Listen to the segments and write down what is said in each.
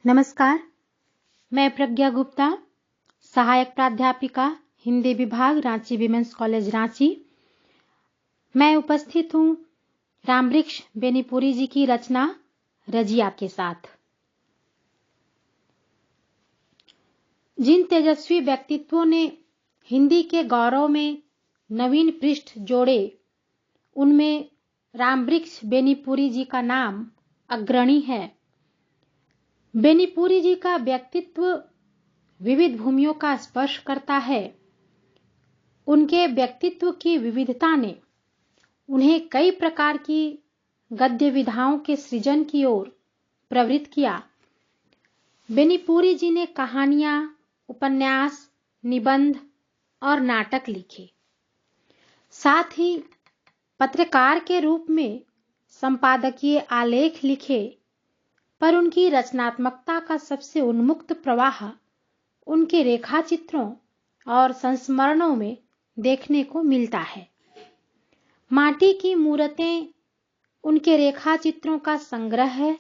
नमस्कार, मैं प्रज्ञा गुप्ता, सहायक प्राध्यापिका हिंदी विभाग रांची विमेंस कॉलेज रांची। मैं उपस्थित हूँ रामवृक्ष बेनीपुरी जी की रचना रजिया के साथ। जिन तेजस्वी व्यक्तित्वों ने हिंदी के गौरव में नवीन पृष्ठ जोड़े, उनमें रामवृक्ष बेनीपुरी जी का नाम अग्रणी है। बेनीपुरी जी का व्यक्तित्व विविध भूमियों का स्पर्श करता है। उनके व्यक्तित्व की विविधता ने उन्हें कई प्रकार की गद्य विधाओं के सृजन की ओर प्रवृत्त किया। बेनीपुरी जी ने कहानियां, उपन्यास, निबंध और नाटक लिखे। साथ ही पत्रकार के रूप में संपादकीय आलेख लिखे, पर उनकी रचनात्मकता का सबसे उन्मुक्त प्रवाह उनके रेखाचित्रों और संस्मरणों में देखने को मिलता है। माटी की मूर्तें उनके रेखाचित्रों का संग्रह है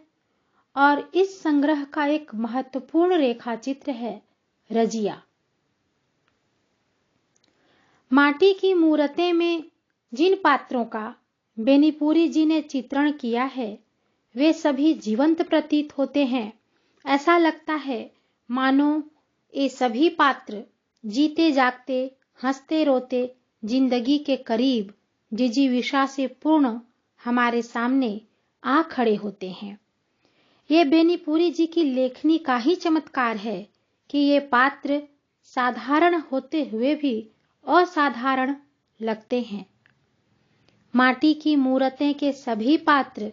और इस संग्रह का एक महत्वपूर्ण रेखाचित्र है रजिया। माटी की मूर्तें में जिन पात्रों का बेनीपुरी जी ने चित्रण किया है, वे सभी जीवंत प्रतीत होते हैं। ऐसा लगता है मानो ये सभी पात्र जीते जागते, हंसते रोते जिंदगी के करीब जिजीविषा से पूर्ण हमारे सामने आ खड़े होते हैं। ये बेनीपुरी जी की लेखनी का ही चमत्कार है कि ये पात्र साधारण होते हुए भी असाधारण लगते हैं। माटी की मूर्तें के सभी पात्र,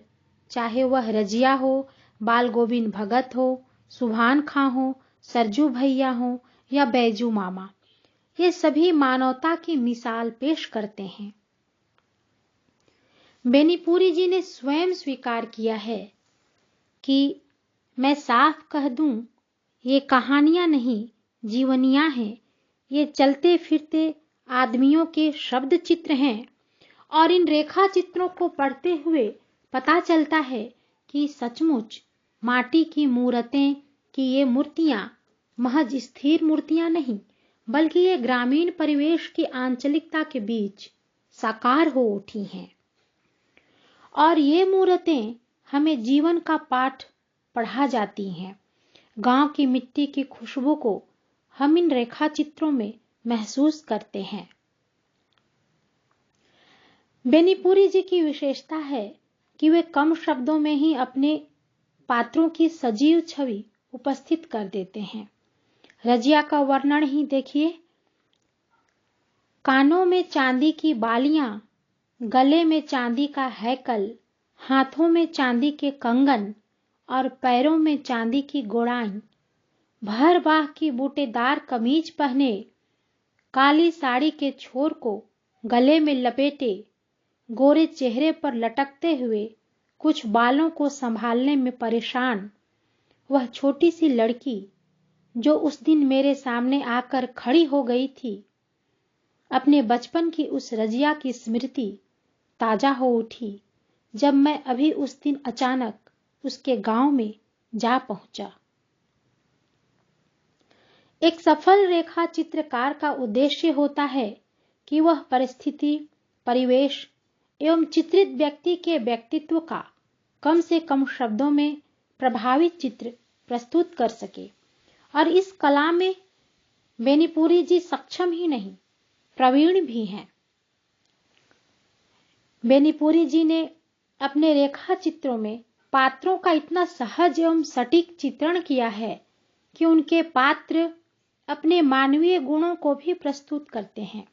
चाहे वह रजिया हो, बाल गोविंद भगत हो, सुभान खां हो, सरजू भैया हो या बैजू मामा, ये सभी मानवता की मिसाल पेश करते हैं। बेनीपुरी जी ने स्वयं स्वीकार किया है कि मैं साफ कह दूं, ये कहानियां नहीं, जीवनियां हैं। ये चलते फिरते आदमियों के शब्द चित्र हैं और इन रेखा चित्रों को पढ़ते हुए पता चलता है कि सचमुच माटी की मूर्तें की ये मूर्तियां महज स्थिर मूर्तियां नहीं, बल्कि ये ग्रामीण परिवेश की आंचलिकता के बीच साकार हो उठी हैं। और ये मूर्तें हमें जीवन का पाठ पढ़ा जाती हैं। गांव की मिट्टी की खुशबू को हम इन रेखा चित्रों में महसूस करते हैं। बेनीपुरी जी की विशेषता है कि वे कम शब्दों में ही अपने पात्रों की सजीव छवि उपस्थित कर देते हैं। रजिया का वर्णन ही देखिए। कानों में चांदी की बालियां, गले में चांदी का हैकल, हाथों में चांदी के कंगन और पैरों में चांदी की गोड़ाई, भर बाह की बूटेदार कमीज पहने, काली साड़ी के छोर को गले में लपेटे, गोरे चेहरे पर लटकते हुए कुछ बालों को संभालने में परेशान, वह छोटी सी लड़की जो उस दिन मेरे सामने आकर खड़ी हो गई थी, अपने बचपन की उस रजिया की स्मृति ताजा हो उठी जब मैं अभी उस दिन अचानक उसके गांव में जा पहुंचा। एक सफल रेखा चित्रकार का उद्देश्य होता है कि वह परिस्थिति, परिवेश एवं चित्रित व्यक्ति के व्यक्तित्व का कम से कम शब्दों में प्रभावी चित्र प्रस्तुत कर सके। और इस कला में बेनीपुरी जी सक्षम ही नहीं, प्रवीण भी हैं। बेनीपुरी जी ने अपने रेखा चित्रों में पात्रों का इतना सहज एवं सटीक चित्रण किया है कि उनके पात्र अपने मानवीय गुणों को भी प्रस्तुत करते हैं।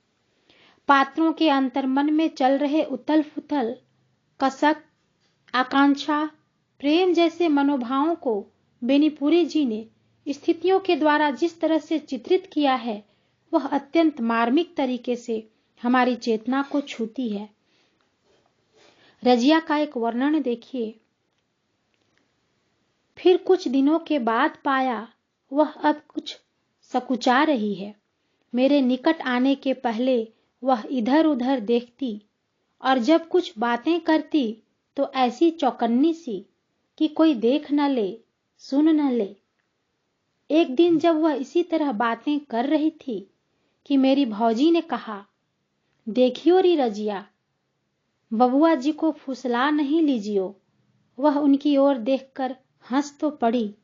पात्रों के अंतर्मन में चल रहे उथल पुथल, कसक, आकांक्षा, प्रेम जैसे मनोभावों को बेनीपुरी जी ने स्थितियों के द्वारा जिस तरह से चित्रित किया है, वह अत्यंत मार्मिक तरीके से हमारी चेतना को छूती है। रजिया का एक वर्णन देखिए। फिर कुछ दिनों के बाद पाया वह अब कुछ सकुचा रही है। मेरे निकट आने के पहले वह इधर उधर देखती और जब कुछ बातें करती तो ऐसी चौकन्नी सी कि कोई देख न ले, सुन न ले। एक दिन जब वह इसी तरह बातें कर रही थी कि मेरी भौजी ने कहा, देखियो री रजिया, बबुआ जी को फुसला नहीं लीजियो। वह उनकी ओर देखकर हंस तो पड़ी,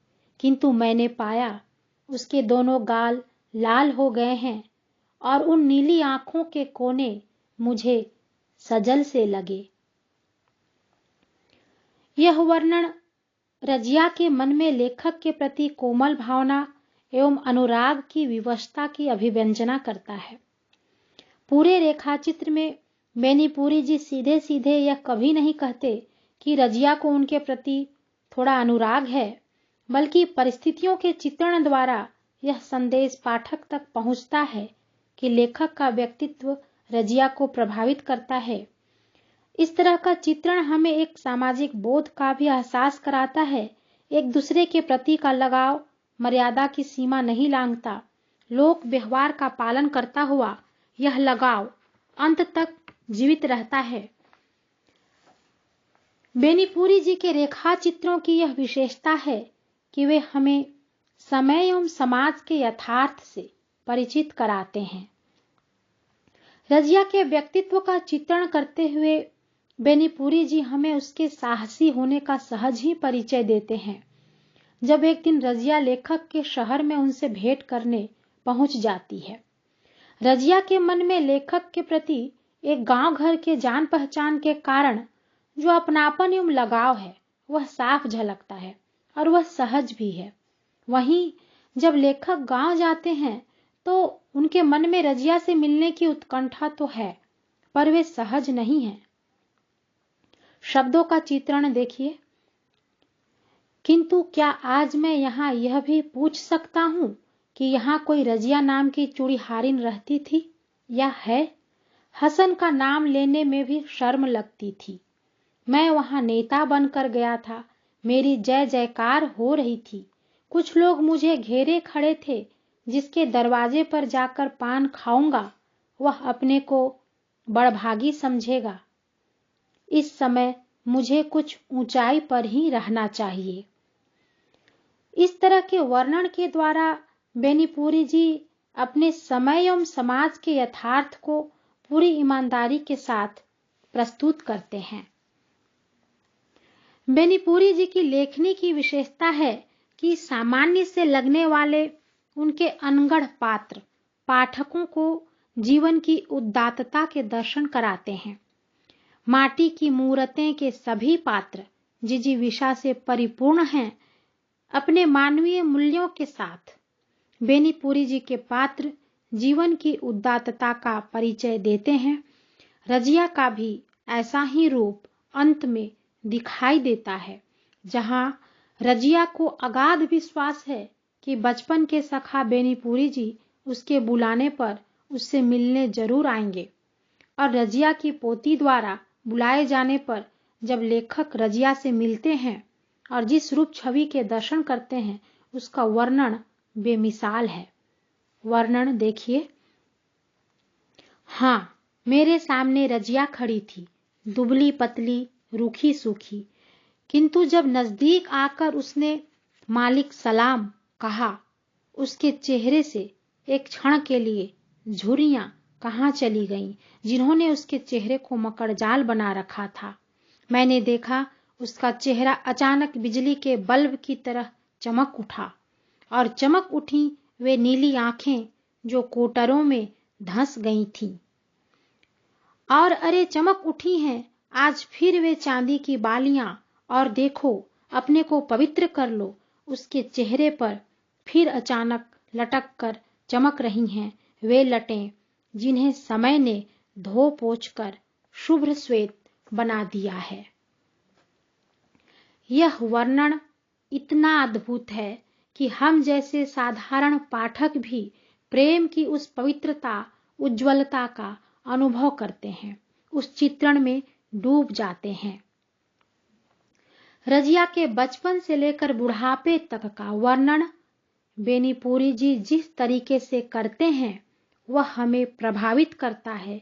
किंतु मैंने पाया उसके दोनों गाल लाल हो गए हैं और उन नीली आंखों के कोने मुझे सजल से लगे। यह वर्णन रजिया के मन में लेखक के प्रति कोमल भावना एवं अनुराग की विवशता की अभिव्यंजना करता है। पूरे रेखाचित्र में बेनीपुरी जी सीधे सीधे यह कभी नहीं कहते कि रजिया को उनके प्रति थोड़ा अनुराग है, बल्कि परिस्थितियों के चित्रण द्वारा यह संदेश पाठक तक पहुंचता है कि लेखक का व्यक्तित्व रजिया को प्रभावित करता है। इस तरह का चित्रण हमें एक सामाजिक बोध का भी एहसास कराता है। एक दूसरे के प्रति का लगाव मर्यादा की सीमा नहीं लांघता। लोक व्यवहार का पालन करता हुआ यह लगाव अंत तक जीवित रहता है। बेनीपुरी जी के रेखा चित्रों की यह विशेषता है कि वे हमें समय एवं समाज के यथार्थ से परिचित कराते हैं। रजिया के व्यक्तित्व का चित्रण करते हुए बेनीपुरी जी हमें उसके साहसी होने का सहज ही परिचय देते हैं। जब एक दिन रजिया लेखक के शहर में उनसे भेंट करने पहुंच जाती है, रजिया के मन में लेखक के प्रति एक गांव घर के जान पहचान के कारण जो अपनापन एवं लगाव है वह साफ झलकता है और वह सहज भी है। वहीं जब लेखक गांव जाते हैं तो उनके मन में रजिया से मिलने की उत्कंठा तो है, पर वे सहज नहीं हैं। शब्दों का चित्रण देखिए, किंतु क्या आज मैं यहाँ यह भी पूछ सकता हूँ कि यहाँ कोई रजिया नाम की चूड़ीहारिन रहती थी या है? हसन का नाम लेने में भी शर्म लगती थी। मैं वहां नेता बनकर गया था, मेरी जय जयकार हो रही थी। कुछ लोग मुझे घेरे खड़े थे, जिसके दरवाजे पर जाकर पान खाऊंगा वह अपने को बड़भागी समझेगा। इस समय मुझे कुछ ऊंचाई पर ही रहना चाहिए। इस तरह के वर्णन के द्वारा बेनीपुरी जी अपने समय एवं समाज के यथार्थ को पूरी ईमानदारी के साथ प्रस्तुत करते हैं। बेनीपुरी जी की लेखनी की विशेषता है कि सामान्य से लगने वाले उनके अनगढ़ पात्र पाठकों को जीवन की उदात्तता के दर्शन कराते हैं। माटी की मूर्तें के सभी पात्र जिजीविषा से परिपूर्ण हैं। अपने मानवीय मूल्यों के साथ बेनीपुरी जी के पात्र जीवन की उदात्तता का परिचय देते हैं। रजिया का भी ऐसा ही रूप अंत में दिखाई देता है, जहां रजिया को अगाध विश्वास है कि बचपन के सखा बेनीपुरी जी उसके बुलाने पर उससे मिलने जरूर आएंगे, और रजिया की पोती द्वारा बुलाए जाने पर जब लेखक रजिया से मिलते हैं और जिस रूप छवि के दर्शन करते हैं उसका वर्णन बेमिसाल है। वर्णन देखिए, हाँ, मेरे सामने रजिया खड़ी थी, दुबली पतली रूखी सूखी, किंतु जब नजदीक आकर उसने मालिक सलाम कहा, उसके चेहरे से एक क्षण के लिए झुर्रियां कहाँ चली गईं, जिन्होंने उसके चेहरे को मकड़जाल बना रखा था। मैंने देखा उसका चेहरा अचानक बिजली के बल्ब की तरह चमक उठा, और चमक उठी वे नीली आंखें जो कोटरों में धंस गई थीं। और अरे चमक उठी हैं आज फिर वे चांदी की बालियां, और देखो अपने को पवित्र कर लो। उसके चेहरे पर फिर अचानक लटक कर चमक रही हैं वे लटें जिन्हें समय ने धो पोंछ कर शुभ्र श्वेत बना दिया है। यह वर्णन इतना अद्भुत है कि हम जैसे साधारण पाठक भी प्रेम की उस पवित्रता उज्ज्वलता का अनुभव करते हैं, उस चित्रण में डूब जाते हैं। रजिया के बचपन से लेकर बुढ़ापे तक का वर्णन बेनीपुरी जी जिस तरीके से करते हैं वह हमें प्रभावित करता है,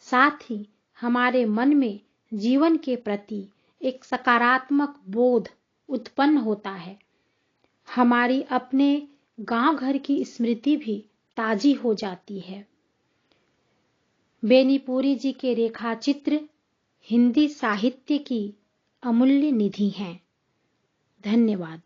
साथ ही हमारे मन में जीवन के प्रति एक सकारात्मक बोध उत्पन्न होता है। हमारी अपने गांव घर की स्मृति भी ताजी हो जाती है। बेनीपुरी जी के रेखाचित्र हिंदी साहित्य की अमूल्य निधि हैं। धन्यवाद।